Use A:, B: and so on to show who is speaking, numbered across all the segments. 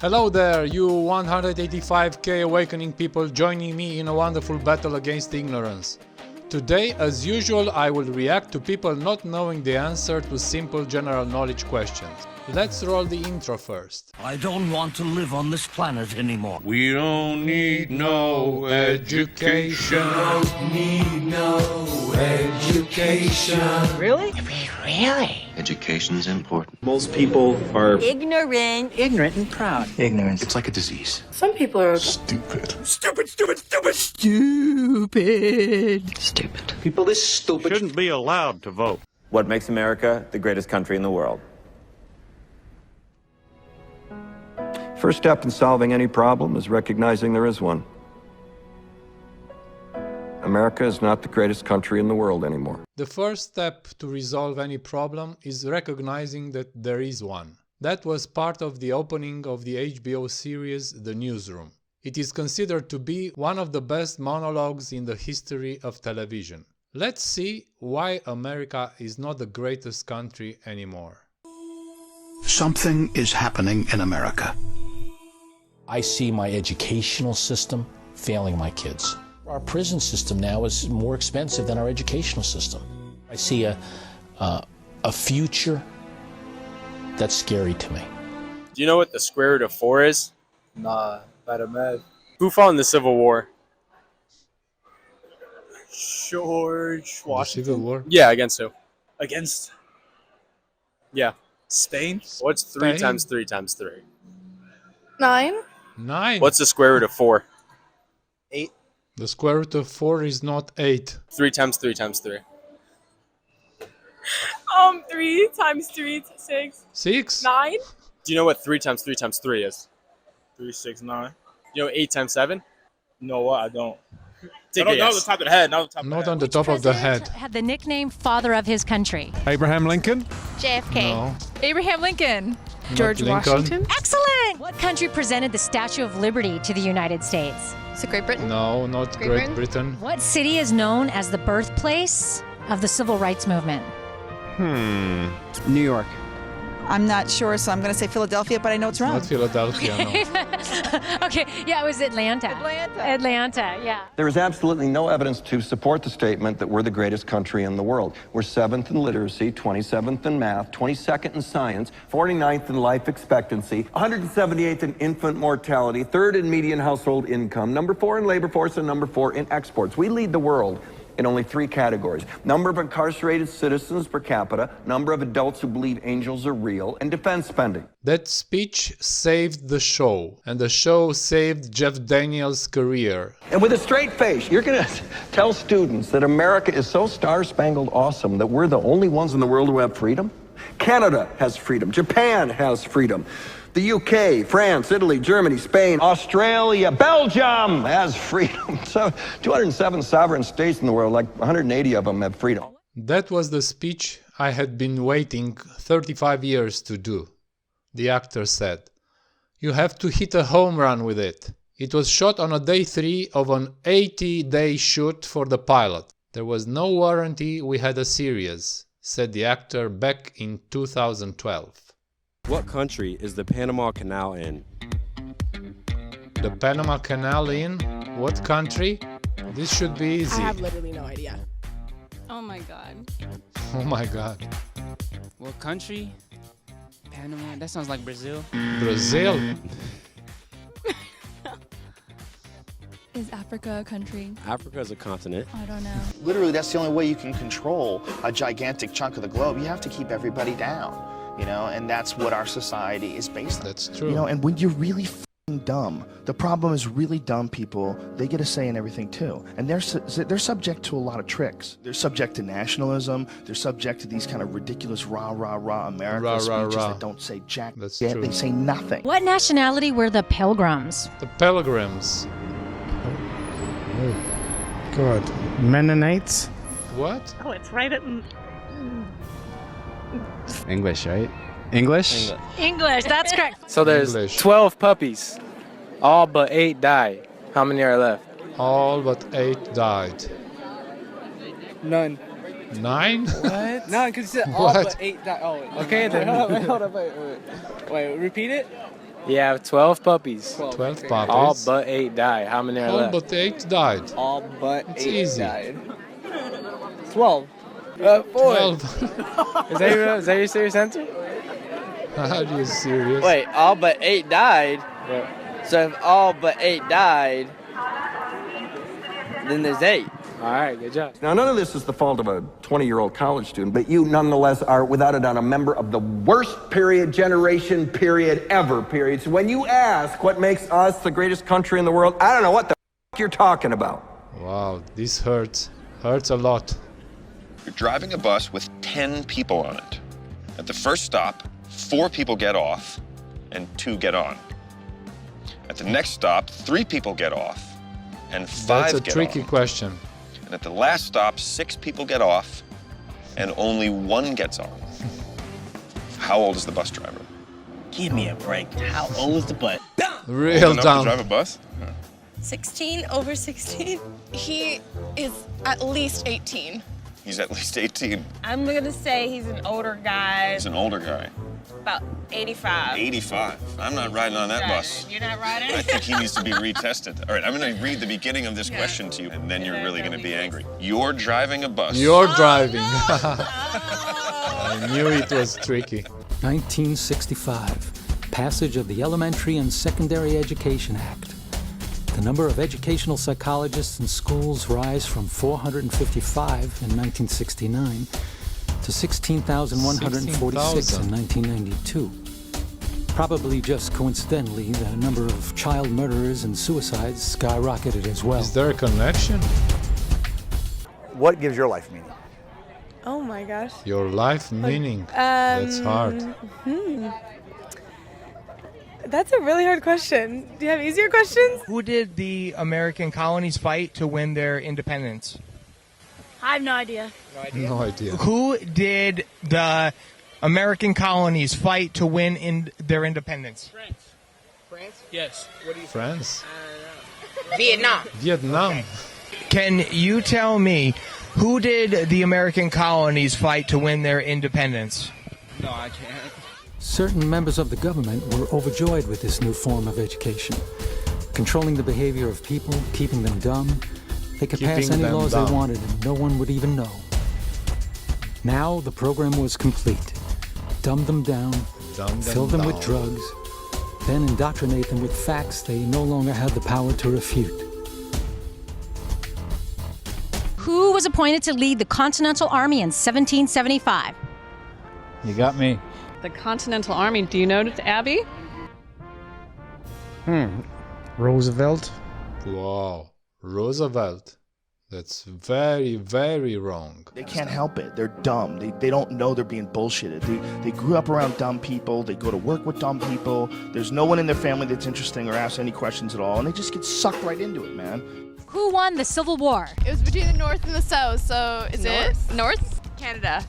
A: Hello there, you 185k awakening people joining me in a wonderful battle against ignorance. Today, as usual, I will react to people not knowing the answer to simple general knowledge questions. Let's roll the intro first.
B: I don't want to live on this planet anymore.
A: We don't need no education.
C: Don't need no education.
D: Really?
C: Really?
E: Education's important.
F: Most people are
D: Ignorant and proud.
E: Ignorance. It's like a disease.
G: Some people are
E: Stupid.
B: Stupid, stupid, stupid!
E: Stupid.
F: people this stupid.
H: Shouldn't be allowed to vote.
I: What makes America the greatest country in the world?
J: First step in solving any problem is recognizing there is one. America is not the greatest country in the world anymore.
A: The first step to resolve any problem is recognizing that there is one. That was part of the opening of the HBO series The Newsroom. It is considered to be one of the best monologues in the history of television. Let's see why America is not the greatest country anymore.
K: Something is happening in America.
L: I see my educational system failing my kids. Our prison system now is more expensive than our educational system. I see a future that's scary to me.
M: Do you know what the square root of 4 is?
F: Nah, not a math.
M: Who fought in the Civil War? George Washington.
A: Civil War?
M: Yeah, against who?
F: Against
M: Yeah.
F: Spain?
M: What's 3
A: Spain?
M: times 3 times 3?
G: 9.
A: 9.
M: What's the square root of 4?
F: 8.
A: The square root of 4 is not 8.
M: 3 times 3 times 3.
G: 3 times 3, 6.
A: 6?
G: 9.
M: Do you know what 3 times 3 times 3 is?
F: 3, 6, 9.
M: Do you know 8 times 7?
F: No, what? I don't.
M: Take
F: I
M: a
F: don't know
M: guess.
F: the top of the head. Not the top of the
A: Not
F: head.
A: on the top of the head.
N: Had the nickname Father of his country.
H: Abraham Lincoln?
G: JFK.
A: No.
G: Abraham Lincoln.
A: Not
G: George
A: Lincoln.
G: Washington.
N: Excellent! What country presented the Statue of Liberty to the United States?
G: Is it Great Britain?
A: No, not
G: Great
A: Great
G: Britain?
A: Britain.
N: What city is known as the birthplace of the Civil Rights Movement?
D: New York.
O: I'm not sure, so I'm going to say Philadelphia, but I know it's wrong.
A: Not Philadelphia, no.
N: Okay, yeah, it was Atlanta. Atlanta, yeah.
J: There is absolutely no evidence to support the statement that we're the greatest country in the world. We're 7th in literacy, 27th in math, 22nd in science, 49th in life expectancy, 178th in infant mortality, 3rd in median household income, number 4 in labor force, and number 4 in exports. We lead the world in only 3 categories: number of incarcerated citizens per capita, number of adults who believe angels are real, and defense spending.
A: That speech saved the show, and the show saved Jeff Daniels' career.
J: And with a straight face, you're going to tell students that America is so star-spangled awesome that we're the only ones in the world who have freedom? Canada has freedom. Japan has freedom. The UK, France, Italy, Germany, Spain, Australia, Belgium has freedom. So 207 sovereign states in the world, like 180 of them have freedom.
A: That was the speech I had been waiting 35 years to do. The actor said, "You have to hit a home run with it." It was shot on a day 3 of an 80-day shoot for the pilot. There was no warranty we had a series, said the actor back in 2012.
P: What country is the Panama Canal in?
A: The Panama Canal in? What country? This should be easy.
G: I have literally no idea. Oh my god.
A: Oh my god.
D: What country? Panama. That sounds like Brazil.
A: Brazil?
G: Is Africa a country?
P: Africa is a continent.
G: I don't know.
C: Literally, that's the only way you can control a gigantic chunk of the globe. You have to keep everybody down, you know, and that's what our society is based on.
A: That's true.
C: You know, and when you're really dumb, the problem is really dumb people, they get a say in everything too. And they're subject to a lot of tricks. They're subject to nationalism. They're subject to these kind of ridiculous America speeches that don't say jack yet. They say nothing.
N: What nationality were the Pilgrims?
A: The Pilgrims.
Q: Oh, God. Mennonites?
A: What?
G: Oh, it's right at...
D: English, right? English?
N: English, that's correct.
M: So there's 12 puppies. All but 8 died. How many are left?
A: All but 8 died.
D: None.
A: 9?
D: What? No, because you said all but 8 died. Oh, okay then. Hold up, wait. Repeat it?
M: You have 12 puppies.
A: 12 puppies.
M: All but 8 died. How many are
A: All
M: left?
A: but 8 died.
R: All but
A: It's
R: 8
A: easy.
R: died. 12.
M: 4.
A: 12.
M: Is that your serious answer?
A: Are you serious?
R: Wait, all but 8 died?
M: Yeah.
R: So if all but 8 died, then there's 8.
M: All right, good job.
J: Now, none of this is the fault of a 20-year-old college student, but you nonetheless are, without a doubt, a member of the worst generation ever. So when you ask what makes us the greatest country in the world, I don't know what the you're talking about.
A: Wow, this hurts. Hurts a lot.
S: You're driving a bus with 10 people on it. At the first stop, 4 people get off and 2 get on. At the next stop, 3 people get off and 5 get on.
A: That's a tricky question.
S: And at the last stop, 6 people get off and only 1 gets on. How old is the bus driver?
B: Give me a break. How old is the butt?
A: Real
S: Old enough
A: dumb.
S: to drive a bus?
G: 16, over 16. He is at least 18.
S: He's at least 18.
N: I'm gonna say he's an older guy,
S: He's an older guy.
N: about 85.
S: 85. I'm not riding on that bus.
N: You're not riding?
S: I think he needs to be retested. All right, I'm going to read the beginning of this question to you, and then you're really going to be angry. You're driving a bus.
A: You're driving. I knew it was tricky.
L: 1965, passage of the Elementary and Secondary Education Act. The number of educational psychologists in schools rise from 455 in 1969 to 16,146 in 1992. Probably just coincidentally, the number of child murderers and suicides skyrocketed as well.
A: Is there a connection?
T: What gives your life meaning?
G: Oh my gosh.
A: Your life meaning. That's hard.
G: That's a really hard question. Do you have easier questions?
U: Who did the American colonies fight to win their independence?
G: I have no idea.
A: No idea.
U: Who did the American colonies fight to win their independence?
M: France. France? Yes. What do you
A: France?
U: Vietnam.
A: Vietnam.
U: Can you tell me who did the American colonies fight to win their independence?
M: No, I can't.
L: Certain members of the government were overjoyed with this new form of education. Controlling the behavior of people, keeping them dumb. They could pass
A: Keeping
L: any
A: them
L: laws
A: dumb.
L: they wanted and no one would even know. Now the program was complete. Dumb them down, fill them with drugs, then indoctrinate them with facts they no longer had the power to refute.
N: Who was appointed to lead the Continental Army in 1775?
V: You got me.
G: The Continental Army. Do you know it, Abby?
Q: Roosevelt.
A: Wow. Roosevelt. That's very, very wrong.
C: They can't help it. They're dumb. They don't know they're being bullshitted. They grew up around dumb people. They go to work with dumb people. There's no one in their family that's interesting or asks any questions at all, and they just get sucked right into it, man.
N: Who won the Civil War?
G: It was between the North and the South, so is it North? Canada.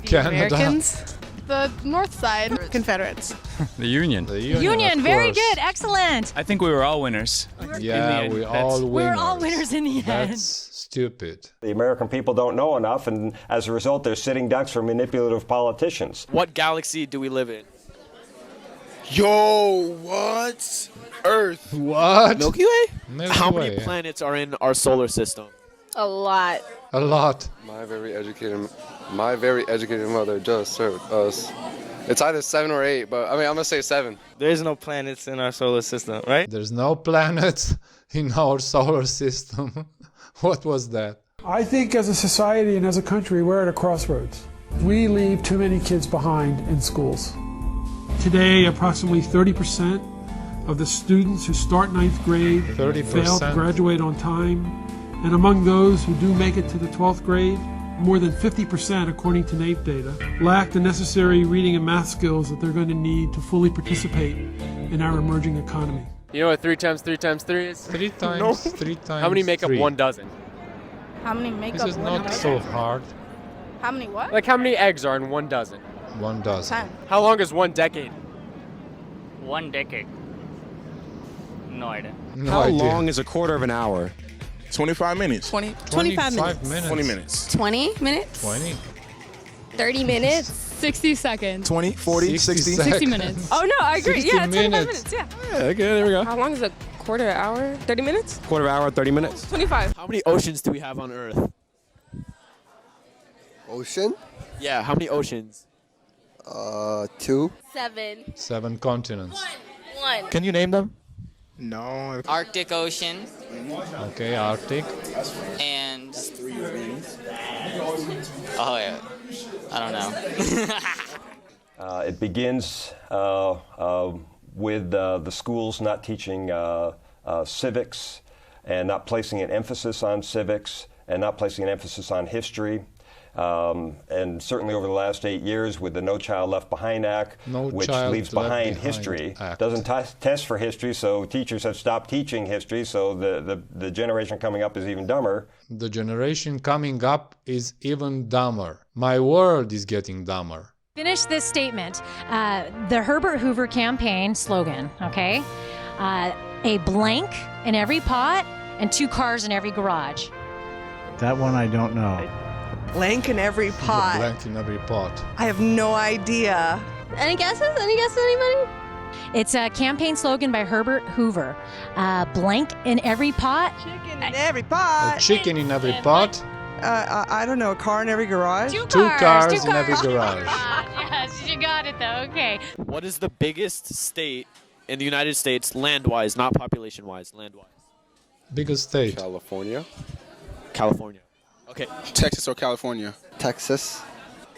G: The
A: Canada.
G: Americans? The North side. Confederates.
V: The Union.
A: The
N: Union,
A: of
N: very
A: course.
N: good, excellent.
V: I think we were all winners.
A: Yeah, we all winners.
N: We're all winners in the end.
A: That's stupid.
W: The American people don't know enough, and as a result, they're sitting ducks for manipulative politicians.
M: What galaxy do we live in?
X: Yo, what? Earth.
A: What?
M: Milky Way?
A: Milky
M: How
A: Way,
M: many
A: yeah.
M: planets are in our solar system?
G: A lot.
A: A lot.
Y: My very educated mother just served us. It's either 7 or 8, but I mean, I'm gonna say 7.
R: There's no planets in our solar system, right?
A: There's no planets in our solar system. What was that?
Z: I think as a society and as a country, we're at a crossroads. We leave too many kids behind in schools. Today, approximately 30% of the students who start 9th grade
A: 30%.
Z: fail to graduate on time. And among those who do make it to the 12th grade, more than 50%, according to NAEP data, lack the necessary reading and math skills that they're going to need to fully participate in our emerging economy.
M: You know what 3 times 3 times 3 is?
A: 3 times 3 times
M: How many make up
A: 3?
M: 1 dozen?
G: How many make
A: This
G: up
A: is
G: one
A: not
G: dozen?
A: so hard.
G: How many what?
M: Like how many eggs are in 1 dozen?
A: 1 dozen.
G: 10.
M: How long is 1 decade?
V: 1 decade. No idea.
A: No
P: How
A: idea.
P: long is a quarter of an hour?
X: 25 minutes.
G: 25
A: 25
G: minutes.
A: minutes.
X: 20 minutes.
G: 20 minutes?
A: 20.
G: 30 minutes?
E: 60 seconds.
X: 20, 40, 60?
E: 60 minutes.
F: Oh, no, I agree.
A: 60
F: Yeah, 25
A: minutes.
F: minutes. Yeah.
W: Yeah, okay, there we go.
F: How long is a quarter hour? 30 minutes?
W: Quarter hour, 30 minutes.
F: 25.
H: How many oceans do we have on Earth?
Y: Ocean?
H: Yeah, how many oceans?
Y: 2.
G: 7.
A: 7 continents.
G: 1.
H: Can you name them?
X: No.
D: Arctic Ocean
A: Okay, Arctic.
D: and oh yeah, I don't know.
W: It begins with the schools not teaching civics and not placing an emphasis on civics and not placing an emphasis on history. And certainly over the last 8 years with the No Child Left Behind Act, which leaves behind history, doesn't test for history, so teachers have stopped teaching history, so the generation coming up is even dumber.
A: The generation coming up is even dumber. My world is getting dumber.
N: Finish this statement. The Herbert Hoover campaign slogan, okay? A blank in every pot and 2 cars in every garage.
Q: That one I don't know.
F: Blank in every pot.
A: Blank in every pot.
F: I have no idea.
G: Any guesses? Any guesses, anybody?
N: It's a campaign slogan by Herbert Hoover. Blank in every pot.
F: Chicken in every pot.
A: A chicken in every pot.
F: I don't know. A car in every garage.
N: 2
A: 2 cars
N: two
A: in every garage.
N: Yes, you got it though. Okay.
H: What is the biggest state in the United States land-wise, not population-wise, land-wise?
A: Biggest state.
Y: California.
H: California. Okay.
X: Texas or California?
Y: Texas.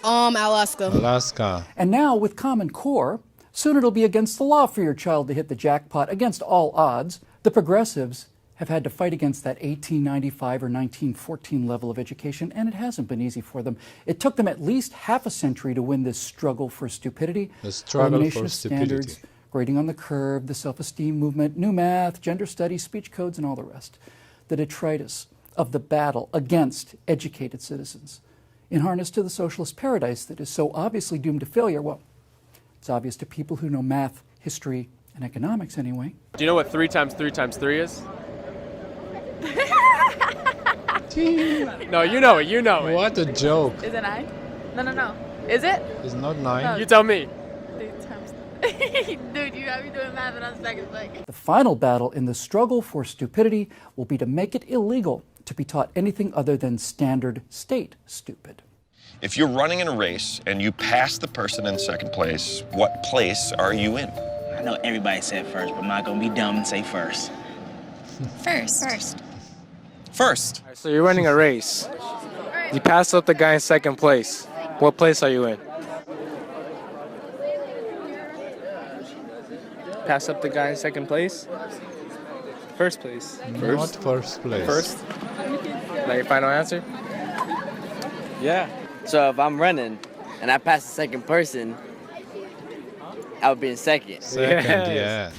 G: Alaska.
A: Alaska.
I: And now with Common Core, soon it'll be against the law for your child to hit the jackpot against all odds. The progressives have had to fight against that 1895 or 1914 level of education, and it hasn't been easy for them. It took them at least half a century to win this struggle for stupidity.
A: The struggle
I: elimination
A: for
I: of
A: stupidity.
I: standards, grading on the curve, the self-esteem movement, new math, gender studies, speech codes, and all the rest. The detritus of the battle against educated citizens, in harness to the socialist paradise that is so obviously doomed to failure. Well, it's obvious to people who know math, history, and economics anyway.
M: Do you know what 3 times 3 times 3 is? No, you know it. You know it.
A: What a joke.
F: Is it 9? No. Is it?
A: It's not 9.
F: No.
M: You tell me.
F: 3 times. Dude, you have me doing math and I'm second.
I: The final battle in the struggle for stupidity will be to make it illegal to be taught anything other than standard state stupid.
S: If you're running in a race and you pass the person in second place, what place are you in?
B: I know everybody said first, but I'm not gonna be dumb and say first.
G: First.
M: First. So you're running a race. You pass up the guy in second place. What place are you in? Pass up the guy in second place? First place.
A: Not first place.
M: First? That your final answer? Yeah.
R: So if I'm running and I pass the second person, I would be in second.
A: Second, yeah.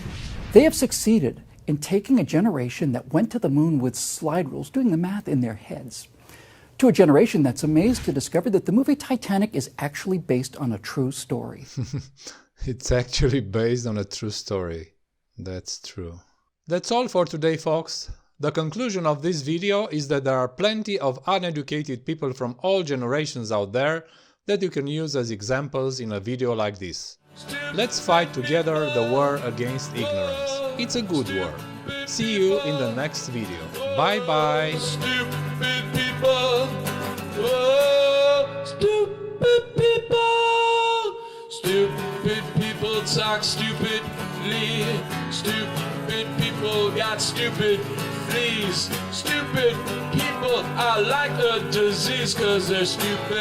I: They have succeeded in taking a generation that went to the moon with slide rules, doing the math in their heads, to a generation that's amazed to discover that the movie Titanic is actually based on a true story.
A: It's actually based on a true story. That's true. That's all for today, folks. The conclusion of this video is that there are plenty of uneducated people from all generations out there that you can use as examples in a video like this. Let's fight together the war against ignorance. It's a good war. See you in the next video. Bye bye.
K: Stupid people. Whoa. Stupid people. Stupid people talk stupidly. Stupid people got stupid fleas. Stupid people are like a disease 'cause they're stupid.